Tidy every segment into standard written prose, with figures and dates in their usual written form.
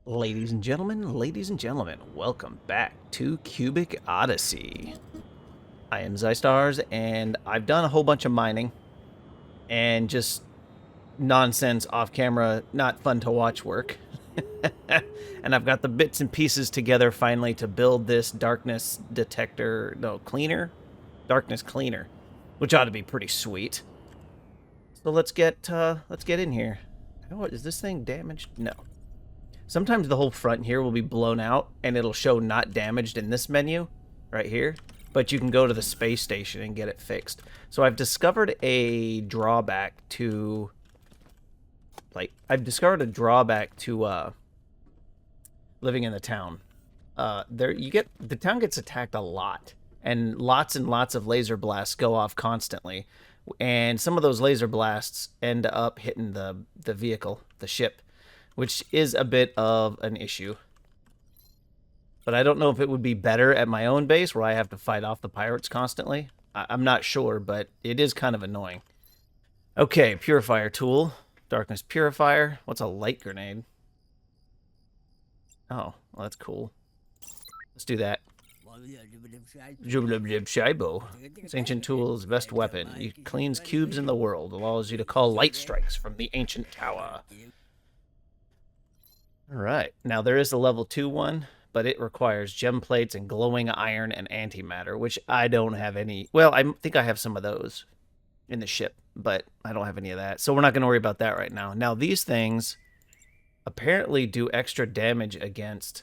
Ladies and gentlemen, welcome back to Cubic Odyssey. I am Zystars, and I've done a whole bunch of mining and just nonsense off camera, not fun to watch work. And I've got the bits and pieces together finally to build this darkness cleaner, which ought to be pretty sweet. So let's get in here. What is this thing damaged? No. Sometimes the whole front here will be blown out, and it'll show not damaged in this menu, right here. But you can go to the space station and get it fixed. So I've discovered a drawback to... living in the town. The town gets attacked a lot, and lots of laser blasts go off constantly. And some of those laser blasts end up hitting the vehicle, the ship, which is a bit of an issue. But I don't know if it would be better at my own base where I have to fight off the pirates constantly. I'm not sure, but it is kind of annoying. Okay, purifier tool. Darkness purifier. What's a light grenade? Oh, well, that's cool. Let's do that. This ancient tool is the best weapon. It cleans cubes in the world. Allows you to call light strikes from the ancient tower. Alright, now there is a level 2 one, but it requires gem plates and glowing iron and antimatter, which I don't have any. Well, I think I have some of those in the ship, but I don't have any of that. So we're not going to worry about that right now. Now, these things apparently do extra damage against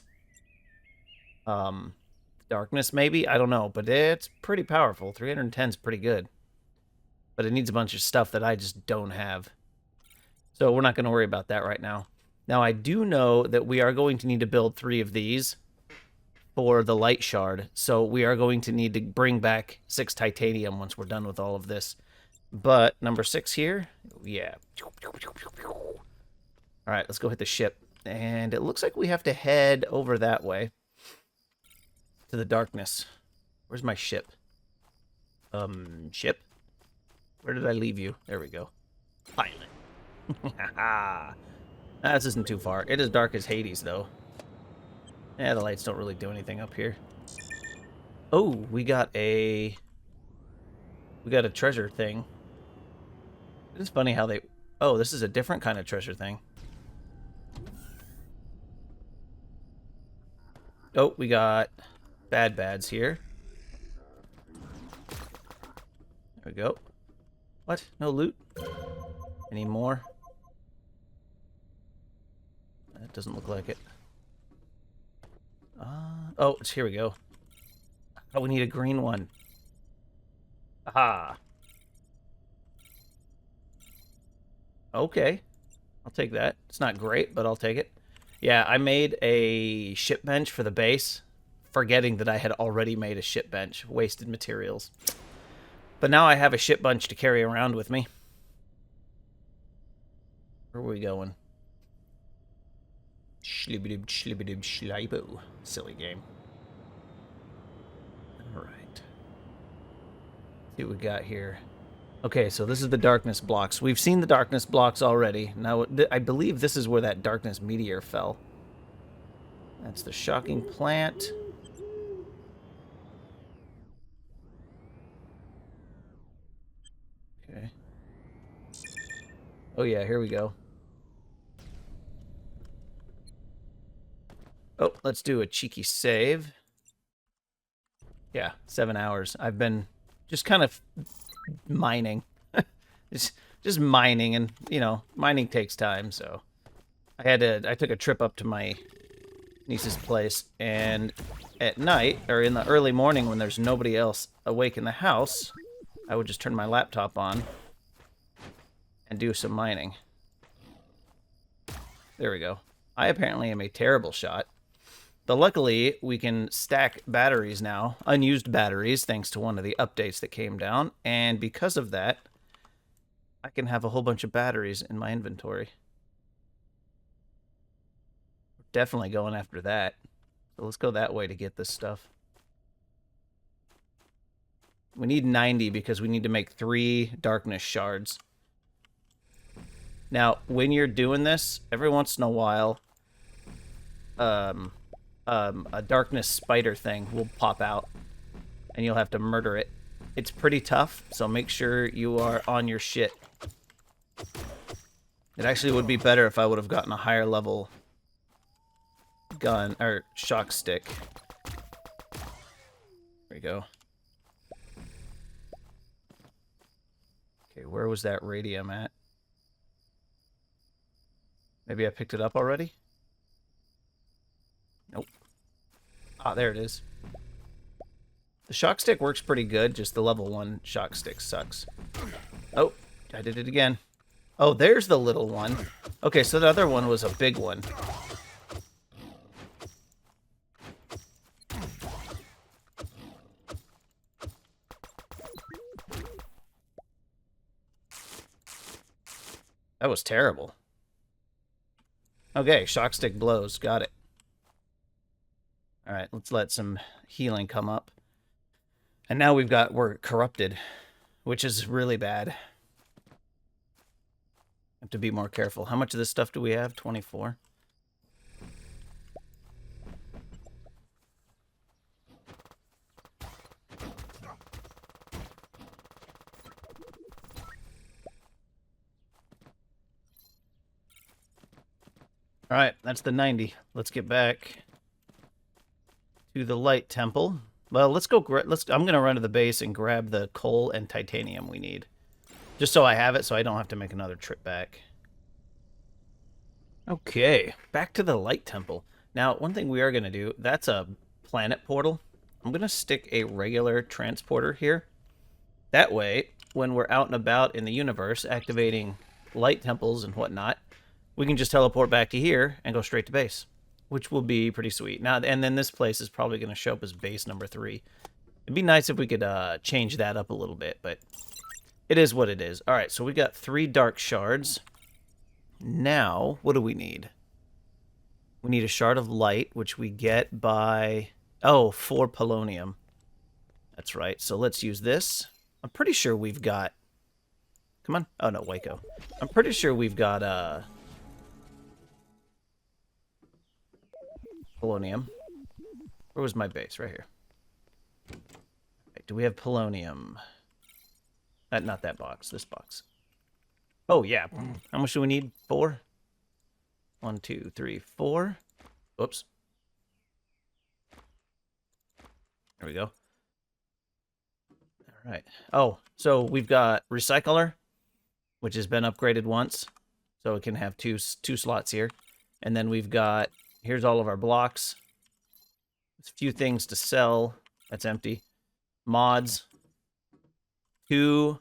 darkness, maybe? I don't know, but it's pretty powerful. 310 is pretty good. But it needs a bunch of stuff that I just don't have. So we're not going to worry about that right now. Now, I do know that we are going to need to build 3 of these for the light shard. So we are going to need to bring back 6 titanium once we're done with all of this. But number 6 here, yeah. All right, let's go hit the ship. And it looks like we have to head over that way to the darkness. Where's my ship? Ship? Where did I leave you? There we go. Pilot. Haha. This isn't too far. It is dark as Hades, though. Yeah, the lights don't really do anything up here. Oh, we got a treasure thing. It's funny how they... Oh, this is a different kind of treasure thing. Oh, we got bads here. There we go. What? No loot? Any more? That doesn't look like it. Oh, here we go. Oh, we need a green one. Aha. Okay. I'll take that. It's not great, but I'll take it. Yeah, I made a ship bench for the base, forgetting that I had already made a ship bench. Wasted materials. But now I have a ship bench to carry around with me. Where are we going? Schlibidib, schlibidib, schlibo. Silly game. Alright. See what we got here. Okay, so this is the darkness blocks. We've seen the darkness blocks already. Now, I believe this is where that darkness meteor fell. That's the shocking plant. Okay. Oh yeah, here we go. Oh, let's do a cheeky save. Yeah, 7 hours. I've been just kind of mining. just mining, and, you know, mining takes time, so... I took a trip up to my niece's place, and at night, or in the early morning when there's nobody else awake in the house, I would just turn my laptop on and do some mining. There we go. I apparently am a terrible shot. But luckily, we can stack batteries now, unused batteries, thanks to one of the updates that came down. And because of that, I can have a whole bunch of batteries in my inventory. Definitely going after that. So let's go that way to get this stuff. We need 90 because we need to make 3 darkness shards. Now, when you're doing this, every once in a while, um, a darkness spider thing will pop out, and you'll have to murder it. It's pretty tough, so make sure you are on your shit. It actually would be better if I would have gotten a higher level gun, or shock stick. There we go. Okay, where was that radium at? Maybe I picked it up already? Nope. Ah, there it is. The shock stick works pretty good, just the level 1 shock stick sucks. Oh, I did it again. Oh, there's the little one. Okay, so the other one was a big one. That was terrible. Okay, shock stick blows. Got it. Alright, let's let some healing come up. And now we're corrupted, which is really bad. Have to be more careful. How much of this stuff do we have? 24. Alright, that's the 90. Let's get back to the light temple. Well, let's go. I'm going to run to the base and grab the coal and titanium we need. Just so I have it, so I don't have to make another trip back. Okay, back to the light temple. Now, one thing we are going to do, that's a planet portal. I'm going to stick a regular transporter here. That way, when we're out and about in the universe, activating light temples and whatnot, we can just teleport back to here and go straight to base, which will be pretty sweet. Now, and then this place is probably going to show up as base number 3. It'd be nice if we could change that up a little bit, but it is what it is. All right, so we got 3 dark shards. Now, what do we need? We need a shard of light, which we get by... Oh, 4 polonium. That's right. So let's use this. I'm pretty sure we've got... Come on. Oh, no, Waco. I'm pretty sure we've got polonium. Where was my base? Right here. Right, do we have polonium? Not that box. This box. Oh, yeah. How much do we need? 4? 1, 2, 3, 4. Oops. There we go. All right. Oh, so we've got recycler, which has been upgraded once. So it can have two slots here. And then we've got, here's all of our blocks. There's a few things to sell. That's empty. Mods. 2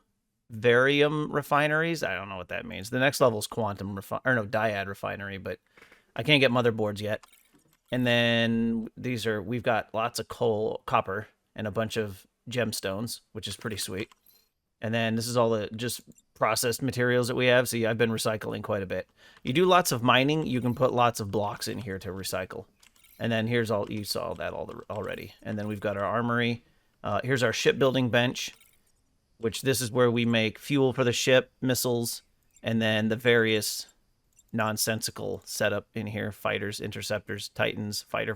varium refineries. I don't know what that means. The next level is quantum dyad refinery, but I can't get motherboards yet. And then we've got lots of copper, and a bunch of gemstones, which is pretty sweet. And then this is all the just processed materials that we have. See, I've been recycling quite a bit. You do lots of mining, you can put lots of blocks in here to recycle. And then here's all, you saw that already. And then we've got our armory. Here's our shipbuilding bench, which this is where we make fuel for the ship, missiles, and then the various nonsensical setup in here. Fighters, interceptors, titans, fighter,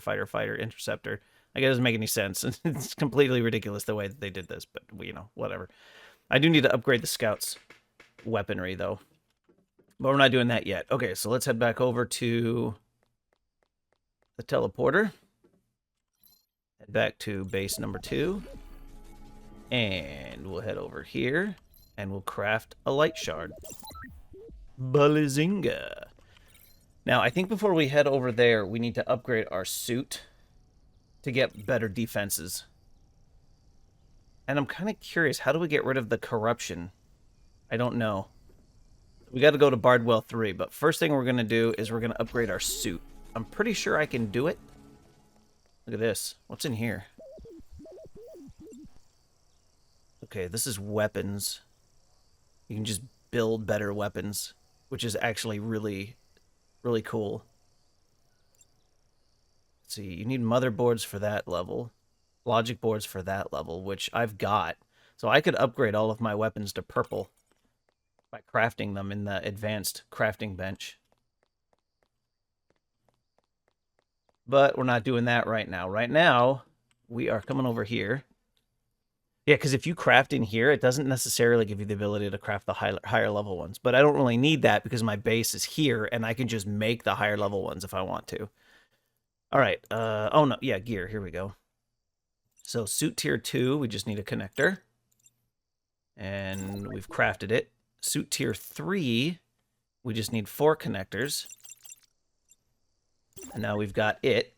interceptor. Like, it doesn't make any sense. It's completely ridiculous the way that they did this, but, you know, whatever. I do need to upgrade the scouts' weaponry, though. But we're not doing that yet. Okay, so let's head back over to the teleporter. Head back to base number 2. And we'll head over here, and we'll craft a light shard. Balizinga. Now, I think before we head over there, we need to upgrade our suit to get better defenses. And I'm kind of curious, how do we get rid of the corruption? I don't know. We got to go to Bardwell 3, but first thing we're going to do is we're going to upgrade our suit. I'm pretty sure I can do it. Look at this. What's in here? Okay, this is weapons. You can just build better weapons, which is actually really, really cool. Let's see, you need motherboards for that level. Logic boards for that level, which I've got. So I could upgrade all of my weapons to purple by crafting them in the advanced crafting bench. But we're not doing that right now. Right now, we are coming over here. Yeah, because if you craft in here, it doesn't necessarily give you the ability to craft the higher level ones. But I don't really need that because my base is here, and I can just make the higher level ones if I want to. All right. Oh, no. Yeah, gear. Here we go. So suit tier 2, we just need a connector. And we've crafted it. Suit tier 3, we just need 4 connectors. And now we've got it,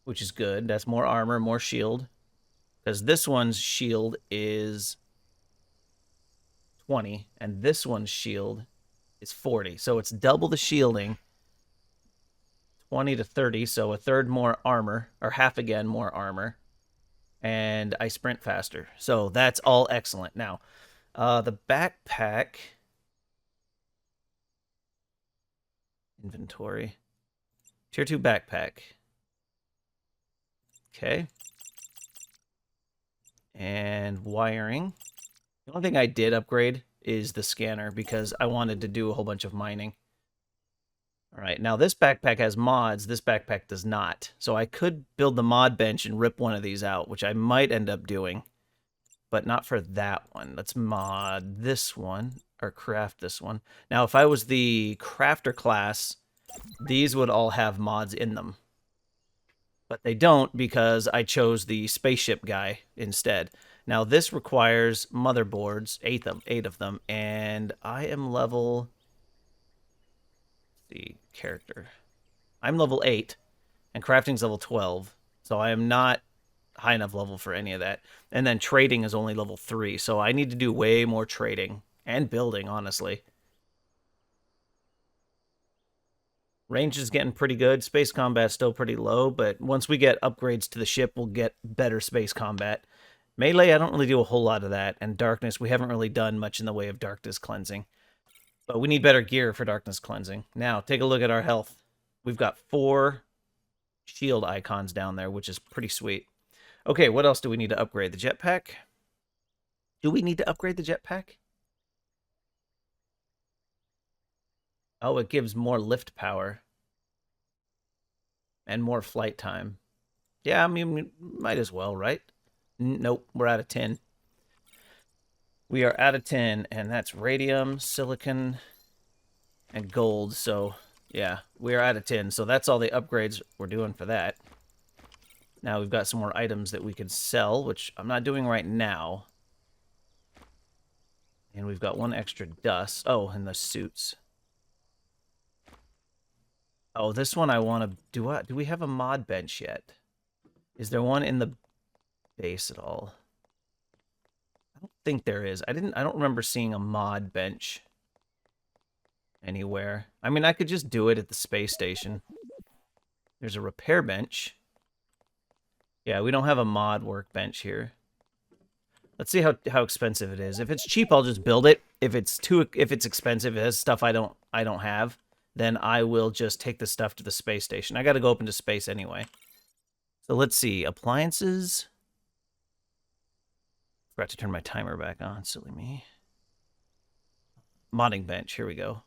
which is good. That's more armor, more shield. Because this one's shield is 20, and this one's shield is 40. So it's double the shielding, 20 to 30, so a third more armor, or half again more armor. And I sprint faster. So that's all excellent. Now, the backpack... Inventory. Tier 2 backpack. Okay. And wiring. The only thing I did upgrade is the scanner because I wanted to do a whole bunch of mining. All right, now this backpack has mods. This backpack does not. So I could build the mod bench and rip one of these out, which I might end up doing. But not for that one. Let's mod this one, or craft this one. Now, if I was the crafter class, these would all have mods in them. But they don't because I chose the spaceship guy instead. Now, this requires motherboards, 8 of them, and I am level... the character. I'm level 8, and crafting's level 12, so I am not high enough level for any of that. And then trading is only level 3, so I need to do way more trading and building, honestly. Range is getting pretty good. Space combat's still pretty low, but once we get upgrades to the ship, we'll get better space combat. Melee, I don't really do a whole lot of that, and darkness, we haven't really done much in the way of darkness cleansing. But we need better gear for darkness cleansing. Now, take a look at our health. We've got 4 shield icons down there, which is pretty sweet. Okay, what else do we need to upgrade? The jetpack? Do we need to upgrade the jetpack? Oh, it gives more lift power. And more flight time. Yeah, I mean, we might as well, right? Nope, we're out of 10. We are out of 10, and that's radium, silicon, and gold. So, yeah, we are out of 10. So that's all the upgrades we're doing for that. Now we've got some more items that we can sell, which I'm not doing right now. And we've got 1 extra dust. Oh, and the suits. Oh, this one I want to... Do we have a mod bench yet? Is there one in the base at all? I don't think there is. I don't remember seeing a mod bench anywhere. I mean, I could just do it at the space station. There's a repair bench. Yeah, we don't have a mod workbench here. Let's see how expensive it is. If it's cheap, I'll just build it. If it's expensive, it has stuff I don't have, then I will just take the stuff to the space station. I got to go up into space anyway. So let's see. Appliances. Forgot to turn my timer back on. Silly me. Modding bench. Here we go.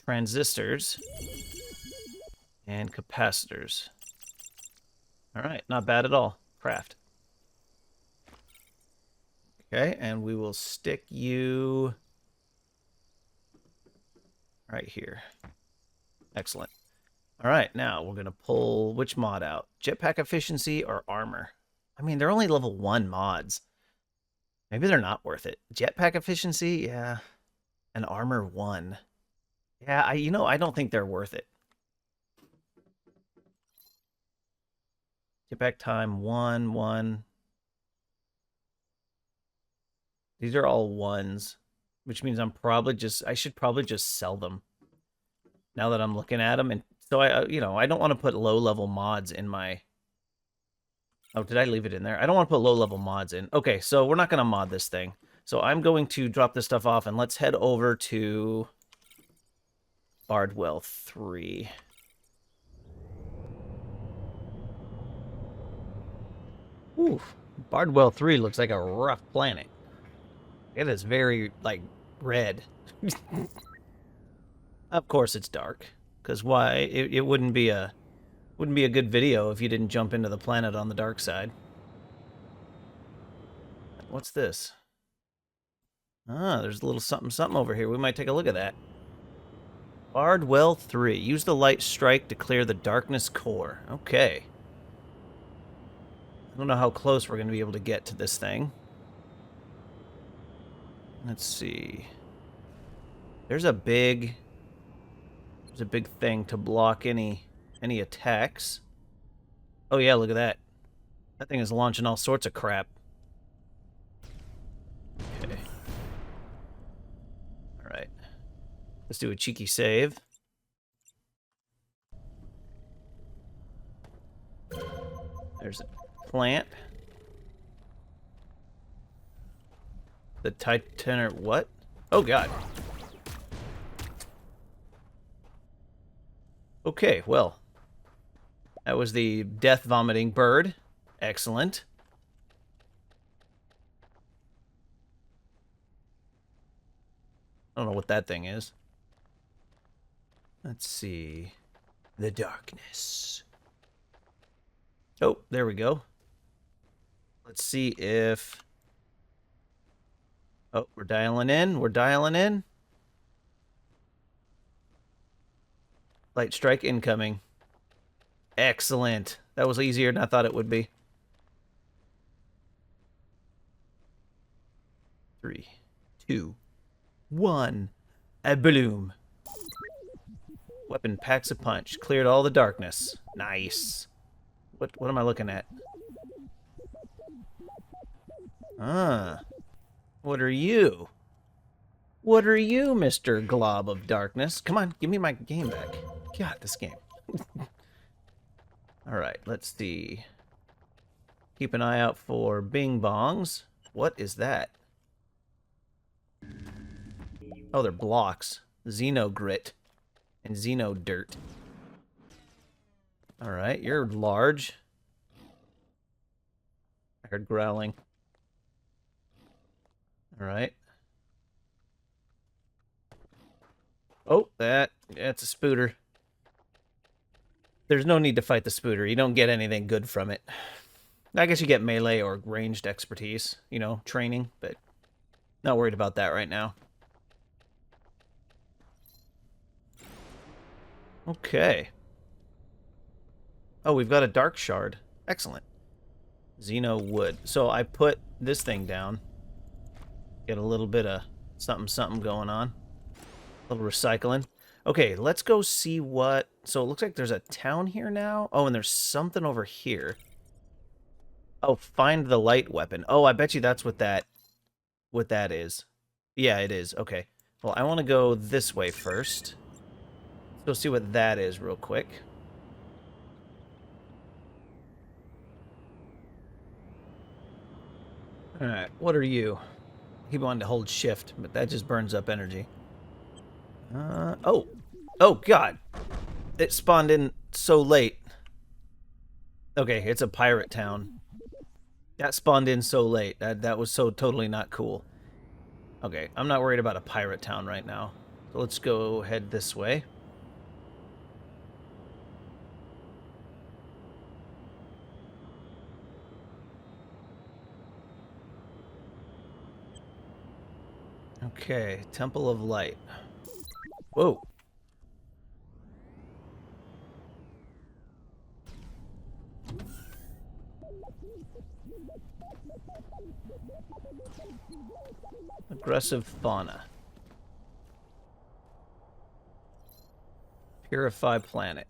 Transistors. And capacitors. All right. Not bad at all. Craft. Okay. And we will stick you right here. Excellent. All right, now we're going to pull which mod out? Jetpack efficiency or armor? I mean, they're only level 1 mods. Maybe they're not worth it. Jetpack efficiency? Yeah. And armor 1. Yeah, I don't think they're worth it. Jetpack time 1, 1. These are all 1s, which means I should probably just sell them. Now that I'm looking at them, and so I don't want to put low-level mods in my... Oh, did I leave it in there? I don't want to put low-level mods in. Okay, so we're not going to mod this thing. So I'm going to drop this stuff off, and let's head over to Bardwell 3. Oof, Bardwell 3 looks like a rough planet. It is very, like, red. Of course it's dark. Because why? It wouldn't be a Wouldn't be a good video if you didn't jump into the planet on the dark side. What's this? Ah, there's a little something something over here. We might take a look at that. Bardwell 3. Use the light strike to clear the darkness core. Okay. I don't know how close we're going to be able to get to this thing. Let's see. There's a big thing to block any attacks. Oh yeah, look at that. That thing is launching all sorts of crap. Okay. Alright. Let's do a cheeky save. There's a plant. The Titaner what? Oh god. Okay, well. That was the death vomiting bird. Excellent. I don't know what that thing is. Let's see. The darkness. Oh, there we go. Let's see if... Oh, we're dialing in. We're dialing in. Light strike incoming. Excellent. That was easier than I thought it would be. 3, 2, 1. A bloom. Weapon packs a punch. Cleared all the darkness. Nice. What am I looking at? Ah. What are you? What are you, Mr. Glob of Darkness? Come on, give me my game back. God, this game. Alright, let's see. Keep an eye out for bing bongs. What is that? Oh, they're blocks. Xenogrit and Xenodirt. Alright, you're large. I heard growling. Alright. Oh, that's a spooter. There's no need to fight the spooter. You don't get anything good from it. I guess you get melee or ranged expertise, you know, training, but not worried about that right now. Okay. Oh, we've got a dark shard. Excellent. Xeno wood. So I put this thing down. Get a little bit of something going on. A little recycling. Okay, let's go see what... So it looks like there's a town here now. Oh, and there's something over here. Oh, find the light weapon. Oh, I bet you that's what that is. Yeah, it is. Okay. Well, I want to go this way first. Let's go see what that is real quick. Alright, what are you? I keep wanting to hold shift, but that just burns up energy. Oh! Oh, God! It spawned in so late. Okay, it's a pirate town. That spawned in so late. That was so totally not cool. Okay, I'm not worried about a pirate town right now. So let's go head this way. Okay, Temple of Light. Whoa. Aggressive fauna. Purify planet.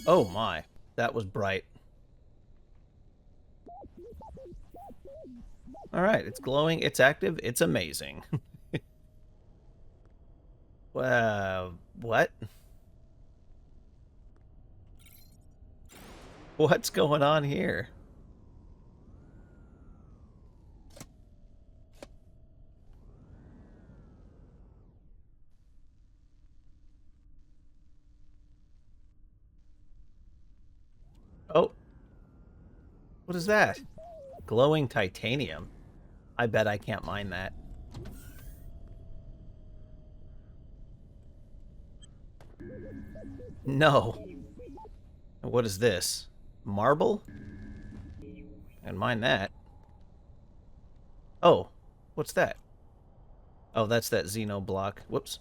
Oh my, that was bright. Alright, it's glowing, it's active, it's amazing. What? What's going on here? Oh. What is that? Glowing titanium. I bet I can't mine that. No. What is this? Marble? And mine that. Oh, what's that? Oh, that's that Xeno block. Whoops.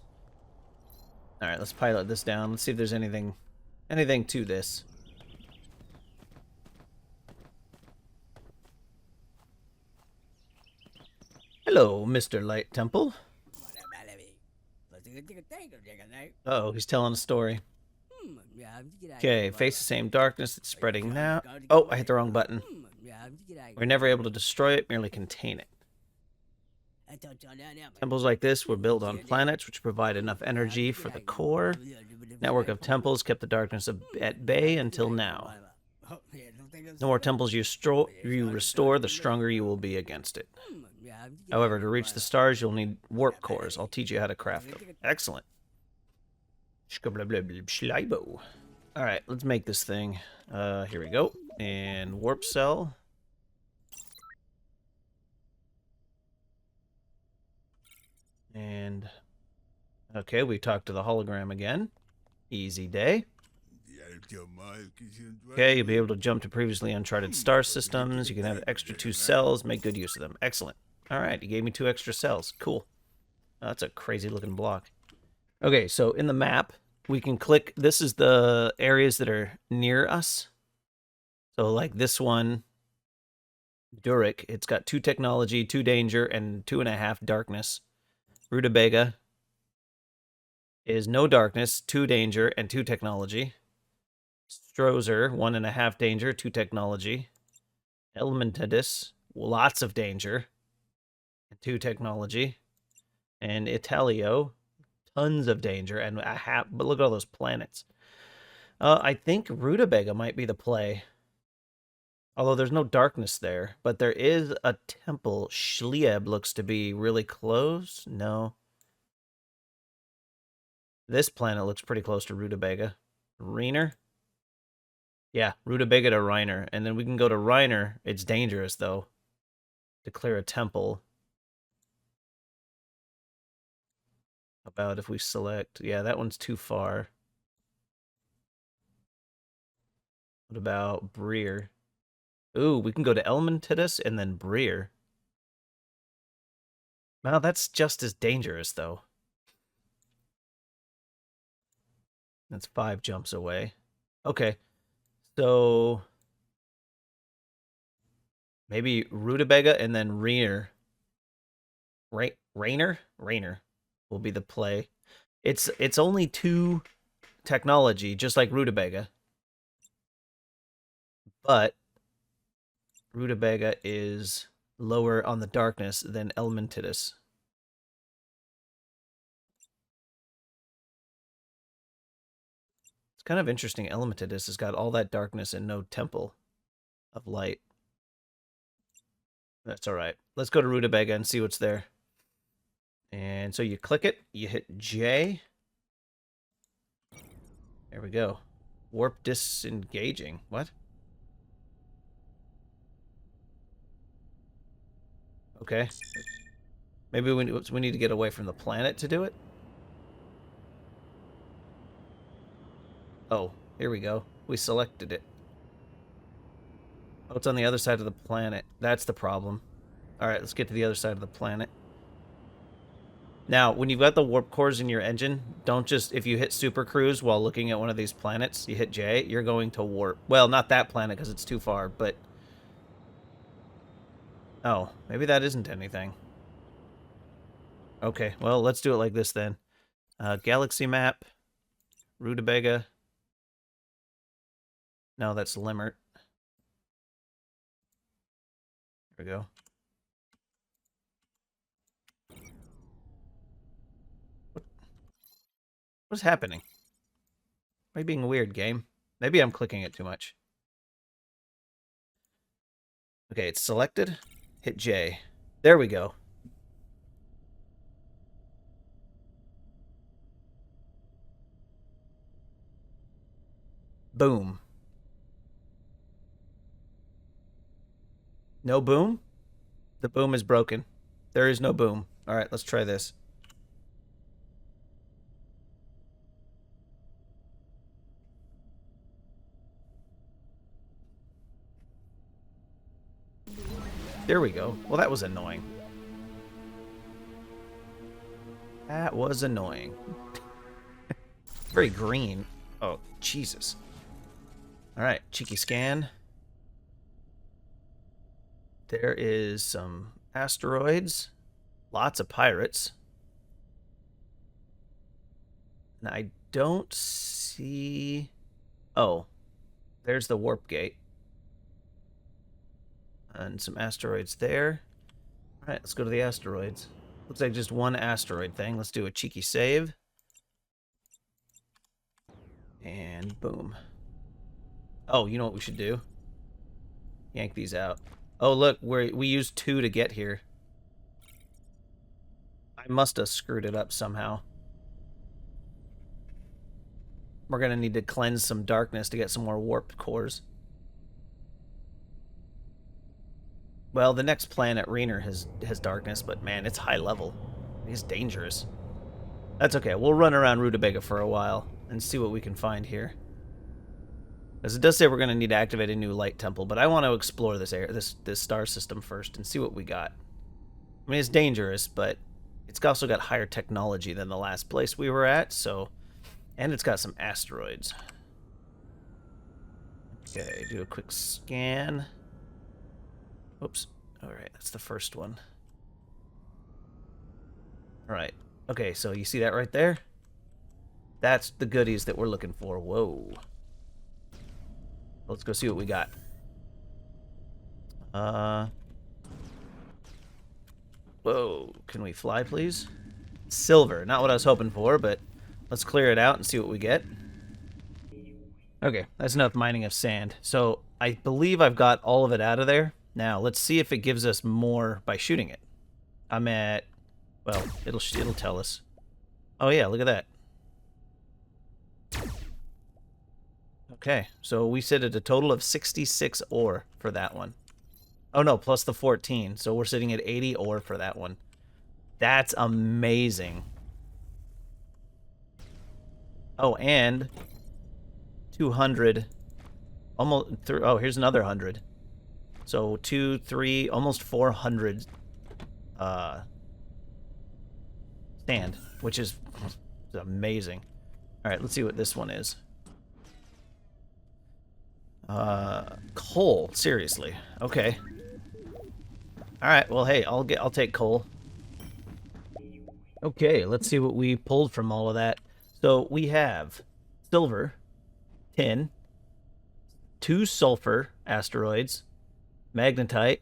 Alright, let's pilot this down. Let's see if there's anything to this. Hello, Mr. Light Temple. Oh, he's telling a story. Okay, face the same darkness that's spreading now. Oh, I hit the wrong button. We're never able to destroy it, merely contain it. Temples like this were built on planets which provide enough energy for the core. Network of temples kept the darkness at bay until now. The more temples you restore, the stronger you will be against it. However, to reach the stars, you'll need warp cores. I'll teach you how to craft them. Excellent. Alright, let's make this thing. Here we go. And warp cell. And okay, we talked to the hologram again. Easy day. Okay, you'll be able to jump to previously uncharted star systems. You can have extra 2 cells. Make good use of them. Excellent. Alright, you gave me 2 extra cells. Cool. Oh, that's a crazy looking block. Okay, so in the map, we can click. This is the areas that are near us. So like this one, Durik, it's got 2 technology, 2 danger, and 2.5 darkness. Rutabaga is no darkness, 2 danger, and 2 technology. Strozer, 1.5 danger, 2 technology. Elementidus, lots of danger, and 2 technology. And Italio, tons of danger, and a half. But look at all those planets. I think Rutabaga might be the play. Although there's no darkness there. But there is a temple. Schlieb looks to be really close. No. This planet looks pretty close to Rutabaga. Reiner? Yeah, Rutabaga to Reiner. And then we can go to Reiner. It's dangerous, though. To clear a temple. About if we select... Yeah, that one's too far. What about Breer? Ooh, we can go to Elementidus and then Breer. Wow, that's just as dangerous, though. That's 5 jumps away. Okay. So... maybe Rutabaga and then Reiner. Rainer? Rainer will be the play. It's only 2 technology, just like Rutabaga. But Rutabaga is lower on the darkness than Elementidus. It's kind of interesting. Elementidus has got all that darkness and no temple of light. That's all right. Let's go to Rutabaga and see what's there. And so you click it, you hit J. There we go. Warp disengaging. What? Okay. Maybe we need to get away from the planet to do it? Oh, here we go. We selected it. Oh, it's on the other side of the planet. That's the problem. Alright, let's get to the other side of the planet. Now, when you've got the warp cores in your engine, don't just, if you hit Super Cruise while looking at one of these planets, you hit J, you're going to warp. Well, not that planet because it's too far, but... oh, maybe that isn't anything. Okay, well, let's do it like this then. Galaxy map. Rutabaga. No, that's Limert. There we go. What's happening? Why are you being weird, game? Maybe I'm clicking it too much. Okay, it's selected. Hit J. There we go. Boom. No boom? The boom is broken. There is no boom. All right, let's try this. There we go. Well, that was annoying. That was annoying. Very green. Oh, Jesus. All right, cheeky scan. There is some asteroids. Lots of pirates. And I don't see... Oh, there's the warp gate. And some asteroids there. All right, let's go to the asteroids. Looks like just one asteroid thing. Let's do a cheeky save. And boom. Oh, you know what we should do? Yank these out. Oh, look, we used 2 to get here. I must have screwed it up somehow. We're going to need to cleanse some darkness to get some more warped cores. Well, the next planet, Rainer, has darkness, but man, it's high level. It's dangerous. That's okay. We'll run around Rutabaga for a while and see what we can find here. As it does say we're going to need to activate a new light temple, but I want to explore this star system first and see what we got. I mean, it's dangerous, but it's also got higher technology than the last place we were at, so... And it's got some asteroids. Okay, do a quick scan. Oops. Alright, that's the first one. Alright. Okay, so you see that right there? That's the goodies that we're looking for. Whoa. Let's go see what we got. Whoa. Can we fly, please? Silver. Not what I was hoping for, but let's clear it out and see what we get. Okay, that's enough mining of sand. So I believe I've got all of it out of there. Now, let's see if it gives us more by shooting it. I'm at... Well, it'll tell us. Oh, yeah, look at that. Okay, so we sit at a total of 66 ore for that one. Oh, no, plus the 14. So we're sitting at 80 ore for that one. That's amazing. Oh, and 200. Almost... Oh, here's another 100. So 2, 3, almost 400 stand, which is amazing. All right, let's see what this one is. Coal, seriously. Okay. All right, well, hey, I'll take coal. Okay, let's see what we pulled from all of that. So we have silver, tin, 2 sulfur asteroids, magnetite,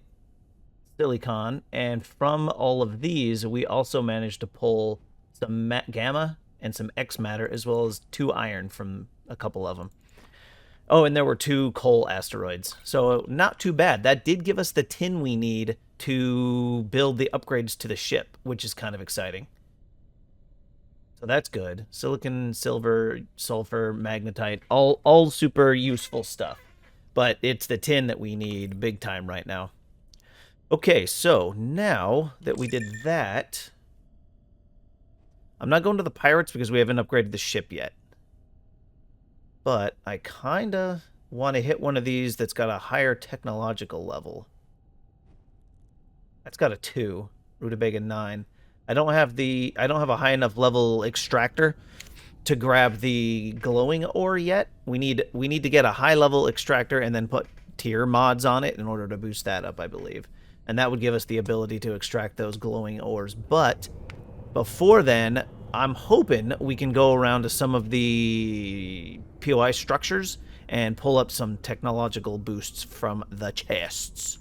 silicon, and from all of these, we also managed to pull some gamma and some X matter, as well as 2 iron from a couple of them. Oh, and there were 2 coal asteroids. So not too bad. That did give us the tin we need to build the upgrades to the ship, which is kind of exciting. So that's good. Silicon, silver, sulfur, magnetite, all super useful stuff. But it's the tin that we need big time right now. Okay, so now that we did that, I'm not going to the pirates because we haven't upgraded the ship yet. But I kind of want to hit one of these that's got a higher technological level. That's got a 2. Rutabaga 9. I don't have a high enough level extractor to grab the glowing ore yet. We need to get a high level extractor and then put tier mods on it in order to boost that up, I believe. And that would give us the ability to extract those glowing ores. But before then, I'm hoping we can go around to some of the POI structures and pull up some technological boosts from the chests.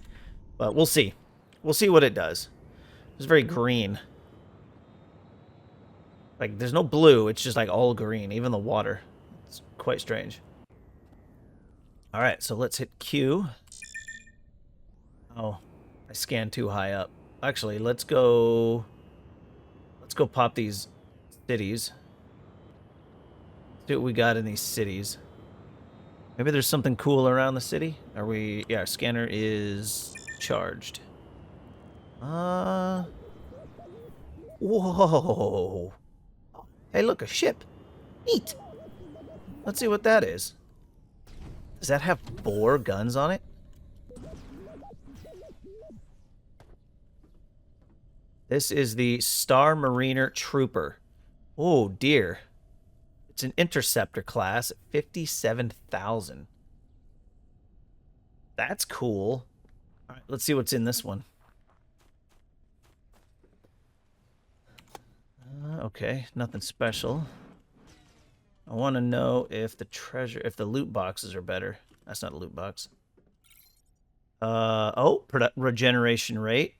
But we'll see. We'll see what it does. It's very green. Like, there's no blue, it's just like all green, even the water. It's quite strange. Alright, so let's hit Q. Oh, I scanned too high up. Actually, let's go pop these cities. See what we got in these cities. Maybe there's something cool around the city? Are we... Yeah, our scanner is charged. Whoa. Hey, look, a ship. Neat. Let's see what that is. Does that have 4 guns on it? This is the Star Mariner Trooper. Oh, dear. It's an interceptor class, 57,000. That's cool. All right, let's see what's in this one. Okay, nothing special. I want to know if the loot boxes are better. That's not a loot box. Regeneration rate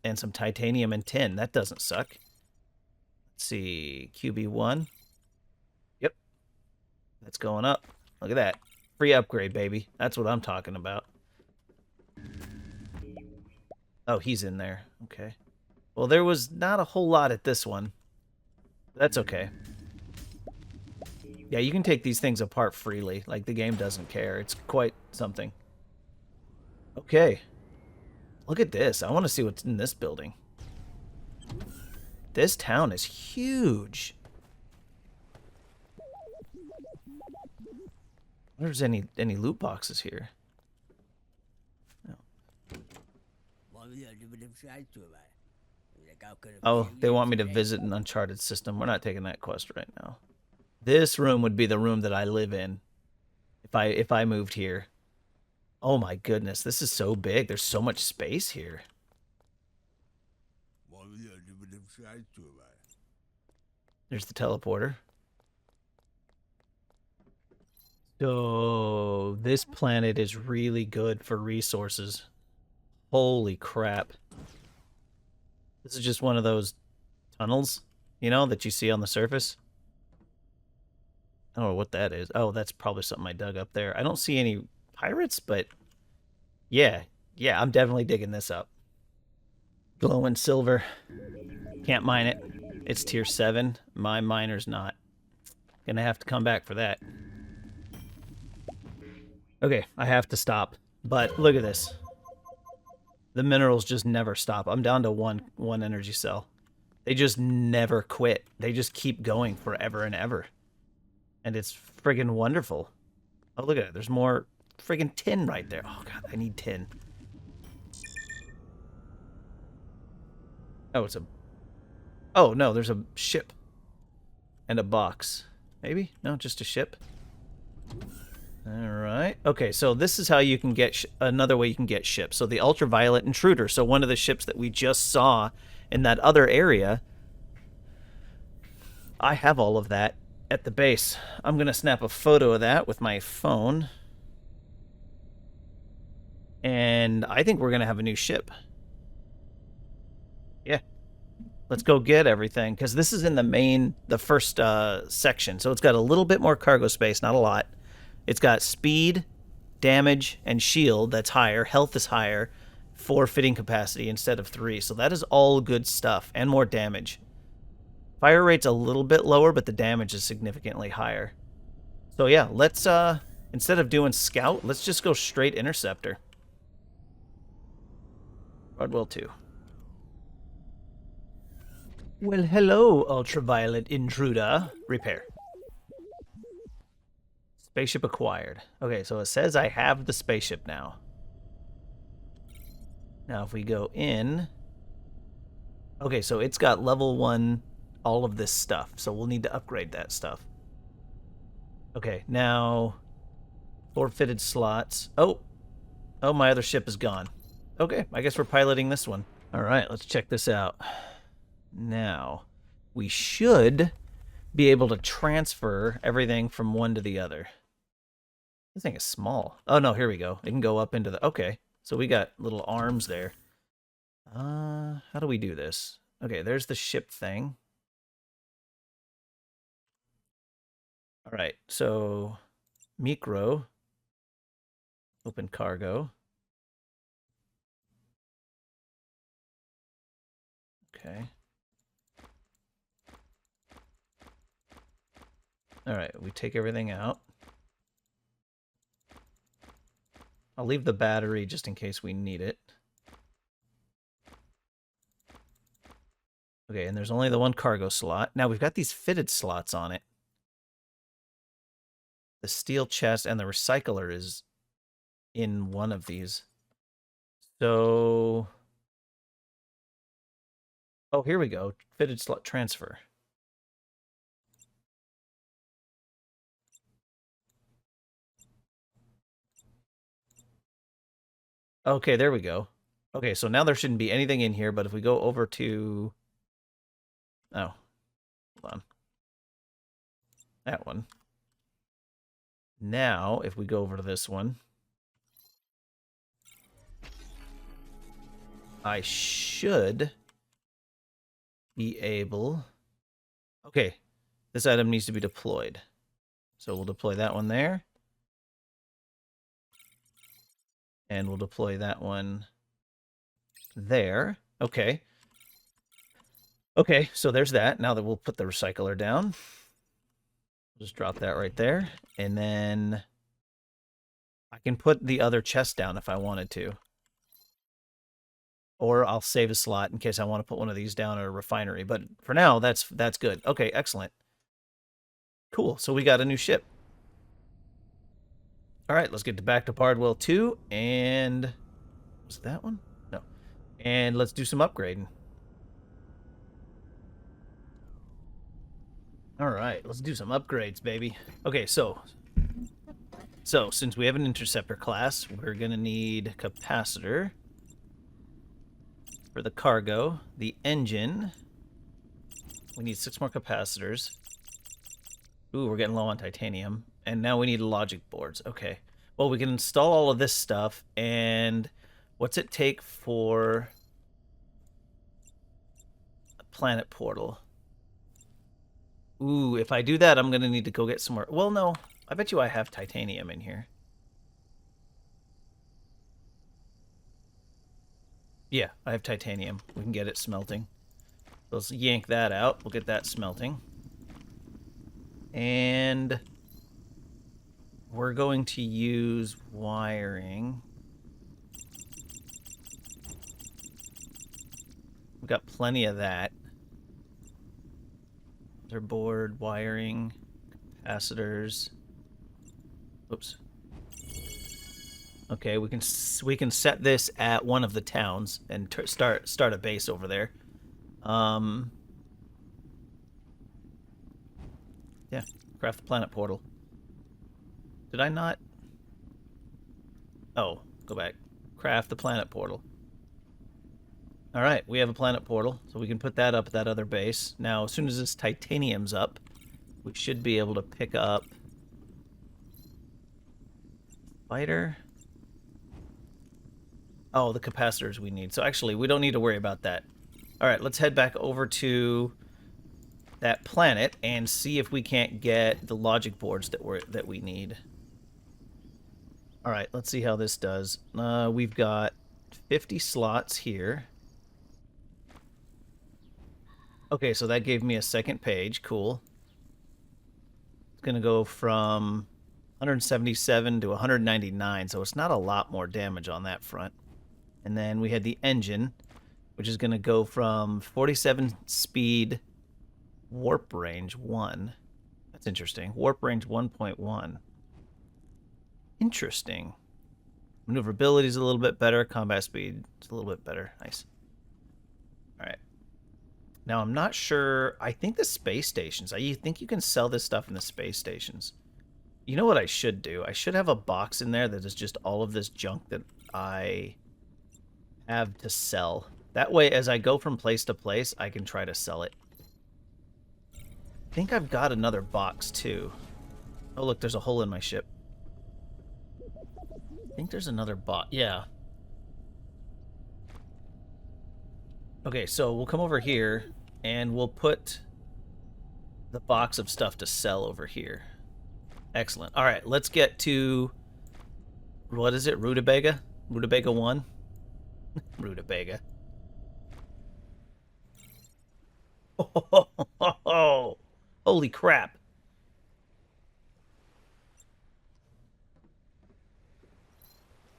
and some titanium and tin. That doesn't suck. Let's see, QB1. Yep, that's going up. Look at that. Free upgrade, baby. That's what I'm talking about. Oh, he's in there. Okay. Well, there was not a whole lot at this one. That's okay. Yeah, you can take these things apart freely. Like, the game doesn't care. It's quite something. Okay. Look at this. I want to see what's in this building. This town is huge. I wonder if there's any loot boxes here. No. Oh, they want me to visit an uncharted system. We're not taking that quest right now. This room would be the room that I live in if I moved here. Oh my goodness, this is so big. There's so much space here. There's the teleporter. So this planet is really good for resources. Holy crap. This is just one of those tunnels, you know, that you see on the surface. I don't know what that is. Oh, that's probably something I dug up there. I don't see any pirates, but yeah, I'm definitely digging this up. Glowing silver. Can't mine it. It's tier 7. My miner's not. Gonna have to come back for that. Okay, I have to stop. But look at this. The minerals just never stop. I'm down to one energy cell. They just never quit. They just keep going forever and ever. And it's friggin' wonderful. Oh, look at it. There's more friggin' tin right there. Oh, God, I need tin. Oh, it's a... Oh, no, there's a ship. And a box. Maybe? No, just a ship. Alright. Okay, so this is how you can get... another way you can get ships. So the ultraviolet intruder. So one of the ships that we just saw in that other area. I have all of that at the base. I'm going to snap a photo of that with my phone. And I think we're going to have a new ship. Yeah. Let's go get everything. Because this is in the first section. So it's got a little bit more cargo space, not a lot. It's got speed, damage, and shield that's higher. Health is higher. 4 fitting capacity instead of 3. So that is all good stuff. And more damage. Fire rate's a little bit lower, but the damage is significantly higher. So yeah, let's, instead of doing scout, let's just go straight interceptor. Bardwell 2. Well, hello, ultraviolet intruder. Repair. Spaceship acquired. Okay, so it says I have the spaceship now. Now, if we go in... Okay, so it's got level 1... all of this stuff, so we'll need to upgrade that stuff. Okay, now 4 fitted slots. Oh, my other ship is gone. Okay, I guess we're piloting this one. All right, let's check this out. Now, we should be able to transfer everything from one to the other. This thing is small. Oh no, here we go. It can go up into the... Okay, so we got little arms there. How do we do this? Okay, there's the ship thing. All right, so micro, open cargo. Okay. All right, we take everything out. I'll leave the battery just in case we need it. Okay, and there's only the one cargo slot. Now we've got these fitted slots on it. The steel chest and the recycler is in one of these. So Oh, here we go. Fitted slot transfer. Okay, there we go. Okay, so now there shouldn't be anything in here, but if we go over to... Oh, hold on. That one. Now, if we go over to this one, I should be able... Okay, this item needs to be deployed. So we'll deploy that one there. And we'll deploy that one there. Okay. Okay, so there's that. Now that we'll put the recycler down. Just drop that right there. And then I can put the other chest down if I wanted to. Or I'll save a slot in case I want to put one of these down at a refinery. But for now, that's good. Okay, excellent. Cool, so we got a new ship. All right, let's get back to Bardwell 2. And was it that one? No. And let's do some upgrading. All right, let's do some upgrades, baby. Okay, so since we have an interceptor class, we're going to need capacitor for the cargo, the engine. We need 6 more capacitors. Ooh, we're getting low on titanium. And now we need logic boards. Okay. Well, we can install all of this stuff. And what's it take for a planet portal? Ooh, if I do that, I'm going to need to go get some more. Well, no. I bet you I have titanium in here. Yeah, I have titanium. We can get it smelting. Let's yank that out. We'll get that smelting. And we're going to use wiring. We've got plenty of that. Motherboard, wiring, capacitors. Oops. Okay, we can set this at one of the towns and start a base over there. Yeah, craft the planet portal. Did I not? Oh, go back. Craft the planet portal. All right, we have a planet portal, so we can put that up at that other base. Now, as soon as this titanium's up, we should be able to pick up fighter. Oh, the capacitors we need. So actually, we don't need to worry about that. All right, let's head back over to that planet and see if we can't get the logic boards that we need. All right, let's see how this does. We've got 50 slots here. Okay, so that gave me a second page. Cool. It's going to go from 177 to 199, so it's not a lot more damage on that front. And then we had the engine, which is going to go from 47 speed, warp range 1. That's interesting. Warp range 1.1. Interesting. Maneuverability is a little bit better. Combat speed is a little bit better. Nice. All right. Now, I'm not sure. I think the space stations. I think you can sell this stuff in the space stations. You know what I should do? I should have a box in there that is just all of this junk that I have to sell. That way, as I go from place to place, I can try to sell it. I think I've got another box, too. Oh, look, there's a hole in my ship. I think there's another box. Yeah. Okay, so we'll come over here, and we'll put the box of stuff to sell over here. Excellent. All right, let's get to... What is it? Rutabaga? Rutabaga 1? Rutabaga. Oh, holy crap.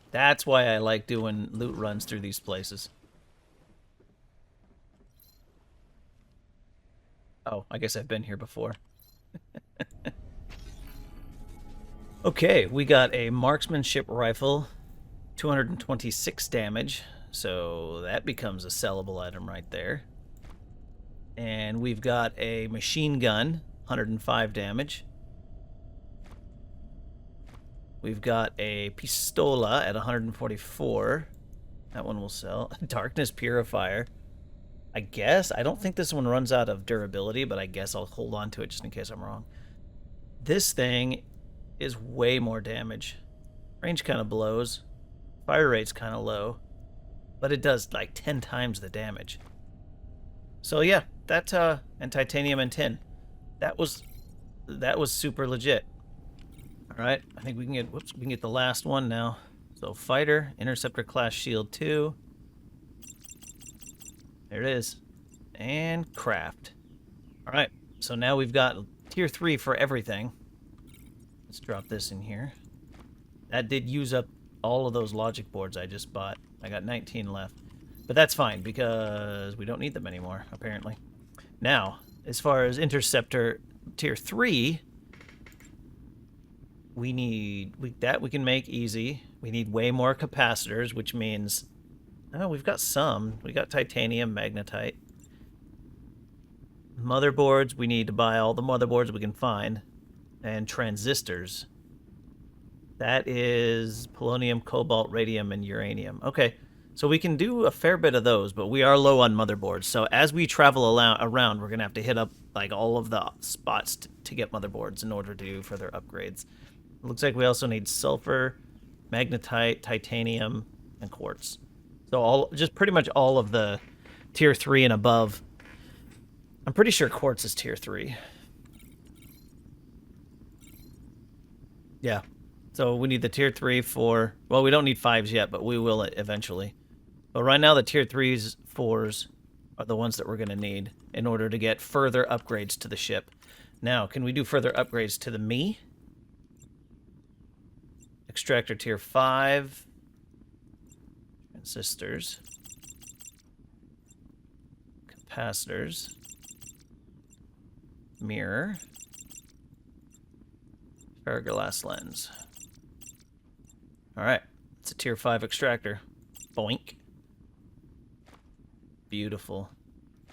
That's why I like doing loot runs through these places. Oh, I guess I've been here before. Okay, we got a marksmanship rifle, 226 damage, so that becomes a sellable item right there. And we've got a machine gun, 105 damage. We've got a pistola at 144. That one will sell. Darkness Purifier. I guess. I don't think this one runs out of durability, but I guess I'll hold on to it just in case I'm wrong. This thing is way more damage. Range kind of blows. Fire rate's kind of low. But it does like 10 times the damage. So yeah, that and titanium and tin. That was super legit. All right, I think we can get the last one now. So fighter, interceptor class shield 2. There it is. And craft. All right, so now we've got tier 3 for everything. Let's drop this in here. That did use up all of those logic boards I just bought. I got 19 left. But that's fine because we don't need them anymore, apparently. Now, as far as interceptor tier 3, that we can make easy. We need way more capacitors, which means we've got some. We got titanium, magnetite. Motherboards, we need to buy all the motherboards we can find. And transistors. That is polonium, cobalt, radium, and uranium. Okay, so we can do a fair bit of those, but we are low on motherboards. So as we travel around, we're going to have to hit up like all of the spots to get motherboards in order to do further upgrades. It looks like we also need sulfur, magnetite, titanium, and quartz. So just pretty much all of the tier 3 and above. I'm pretty sure quartz is tier 3. Yeah. So we need the tier 3 for... Well, we don't need 5s yet, but we will eventually. But right now the tier 3s, 4s are the ones that we're going to need in order to get further upgrades to the ship. Now, can we do further upgrades to the me? Extractor tier 5. Transistors. Capacitors. Mirror. Ferroglass lens. Alright, it's a tier 5 extractor. Boink. Beautiful.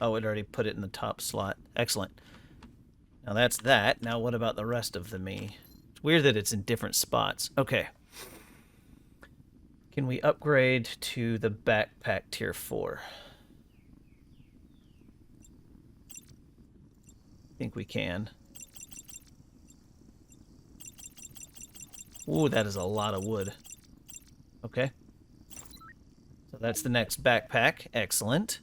Oh, it already put it in the top slot. Excellent. Now that's that. Now what about the rest of the me? It's weird that it's in different spots. Okay. Can we upgrade to the backpack tier 4? I think we can. Ooh, that is a lot of wood. Okay. So that's the next backpack. Excellent.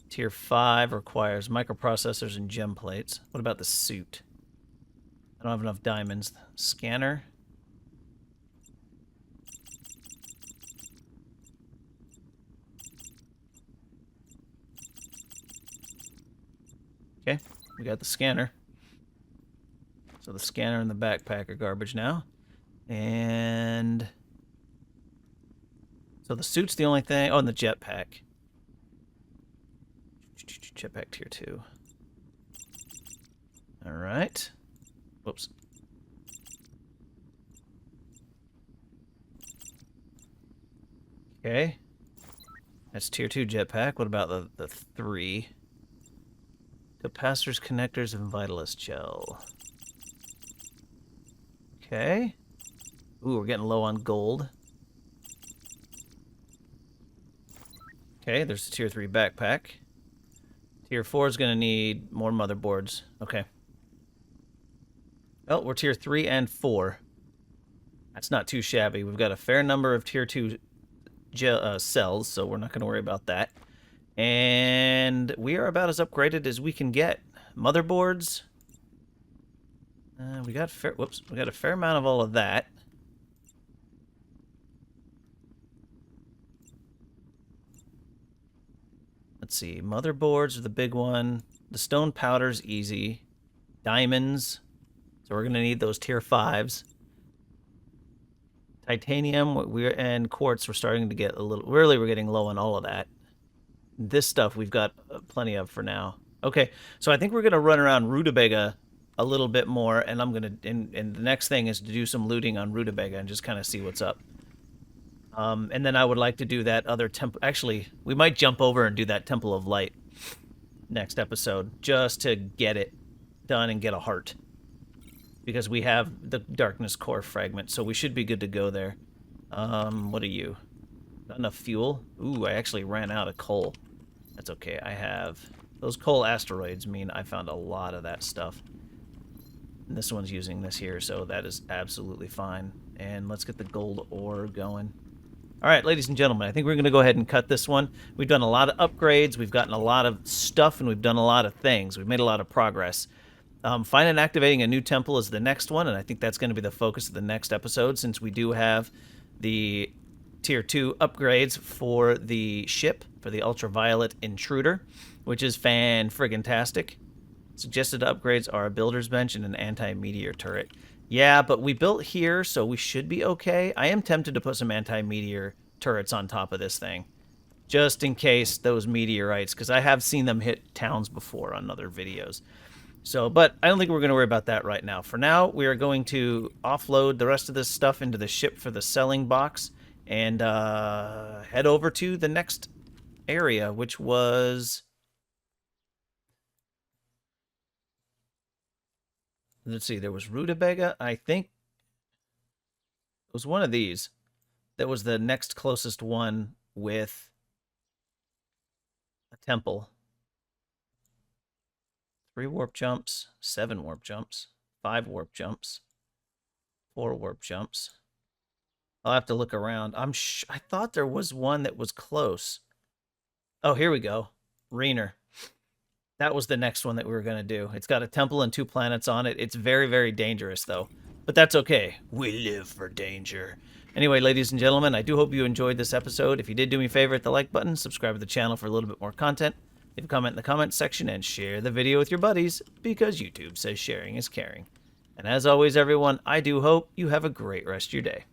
Tier 5 requires microprocessors and gem plates. What about the suit? I don't have enough diamonds. Scanner. Okay, we got the scanner. So the scanner and the backpack are garbage now. And so the suit's the only thing. Oh, and the jetpack. Jetpack tier 2. All right. Whoops. Okay. That's tier 2 jetpack. What about the 3? Capacitors, connectors, and Vitalist gel. Okay. Ooh, we're getting low on gold. Okay, there's the tier 3 backpack. Tier 4 is going to need more motherboards. Okay. Oh, we're tier 3 and 4. That's not too shabby. We've got a fair number of tier 2 cells, so we're not going to worry about that. And we are about as upgraded as we can get. Motherboards. We got a fair amount of all of that. Let's see. Motherboards are the big one. The stone powder's easy. Diamonds. So we're going to need those tier 5s. Titanium and quartz, we're starting to get a little... Really, we're getting low on all of that. This stuff we've got plenty of for now. Okay, so I think we're going to run around Rutabaga a little bit more, and I'm going to... And the next thing is to do some looting on Rutabaga and just kind of see what's up. And then I would like to do that other temple... Actually, we might jump over and do that Temple of Light. next episode, just to get it done and get a heart. Because we have the darkness core fragment, so we should be good to go there. What are you? Not enough fuel? Ooh, I actually ran out of coal. That's okay, I have... Those coal asteroids mean I found a lot of that stuff. And this one's using this here, so that is absolutely fine. And let's get the gold ore going. Alright, ladies and gentlemen, I think we're going to go ahead and cut this one. We've done a lot of upgrades, we've gotten a lot of stuff, and we've done a lot of things. We've made a lot of progress. Finding and activating a new temple is the next one, and I think that's going to be the focus of the next episode, since we do have the Tier 2 upgrades for the ship, for the ultraviolet intruder, which is fan-friggin-tastic. Suggested upgrades are a builder's bench and an anti-meteor turret. Yeah, but we built here, so we should be okay. I am tempted to put some anti-meteor turrets on top of this thing, just in case those meteorites, because I have seen them hit towns before on other videos. So, but I don't think we're going to worry about that right now. For now, we are going to offload the rest of this stuff into the ship for the selling box and head over to the next area, which was... Let's see, there was Rutabaga. I think it was one of these that was the next closest one with a temple. 3 warp jumps, 7 warp jumps, 5 warp jumps, 4 warp jumps. I'll have to look around. I thought there was one that was close. Oh, here we go. Rainer. That was the next one that we were going to do. It's got a temple and 2 planets on it. It's very, very dangerous, though. But that's okay. We live for danger. Anyway, ladies and gentlemen, I do hope you enjoyed this episode. If you did, do me a favor, hit the like button, subscribe to the channel for a little bit more content. Leave a comment in the comments section and share the video with your buddies, because YouTube says sharing is caring. And as always, everyone, I do hope you have a great rest of your day.